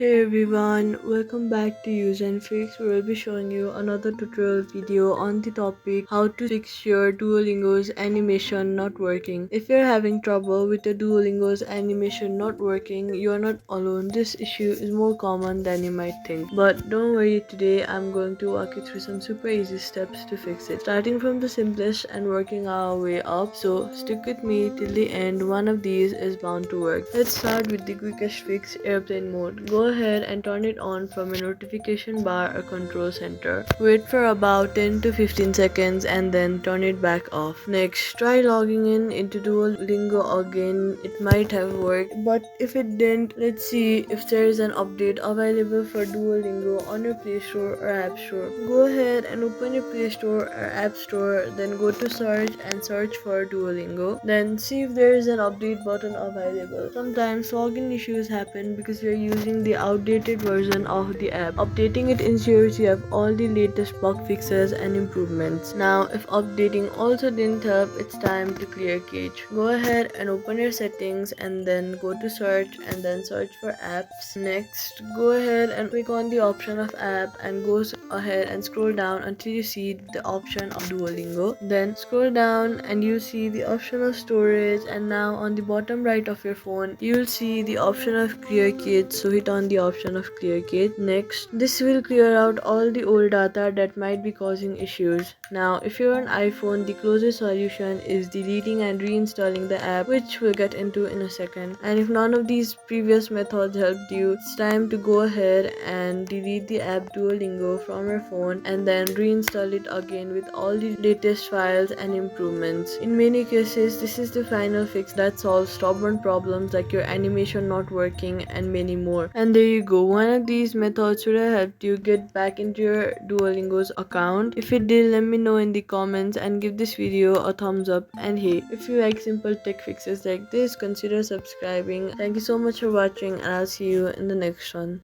Hey everyone, welcome back to useNfix. We will be showing you another tutorial video on the topic how to fix your Duolingo's animation not working. If you're having trouble with the Duolingo's animation not working, you are not alone. This issue is more common than you might think. But don't worry, today I'm going to walk you through some super easy steps to fix it. Starting from the simplest and working our way up. So stick with me till the end. One of these is bound to work. Let's start with the quickest fix, airplane mode. Go ahead and turn it on from a notification bar or control center. Wait for about 10 to 15 seconds and then turn it back off. Next, try logging in into Duolingo again. It might have worked, but if it didn't, let's see if there is an update available for Duolingo on your Play Store or App Store. Go ahead and open your Play Store or App Store, then go to search and search for Duolingo. Then see if there is an update button available. Sometimes login issues happen because you're using the outdated version of the app. Updating it ensures you have all the latest bug fixes and improvements. Now, if updating also didn't help, it's time to clear cache. Go ahead and open your settings and then go to search and then search for apps. Next, go ahead and click on the option of app and go ahead and scroll down until you see the option of Duolingo. Then scroll down and you see the option of storage, and now on the bottom right of your phone you'll see the option of clear cache, so hit on the option of clear cache. Next, this will clear out all the old data that might be causing issues. Now if you're on iPhone, the closest solution is deleting and reinstalling the app, which we'll get into in a second. And if none of these previous methods helped you, it's time to go ahead and delete the app Duolingo from your phone and then reinstall it again with all the latest files and improvements. In many cases, this is the final fix that solves stubborn problems like your animation not working and many more. And there you go, one of these methods should have helped you get back into your Duolingo's account. If it did, let me know in the comments and give this video a thumbs up. And hey, if you like simple tech fixes like this, consider subscribing. Thank you so much for watching, and I'll see you in the next one.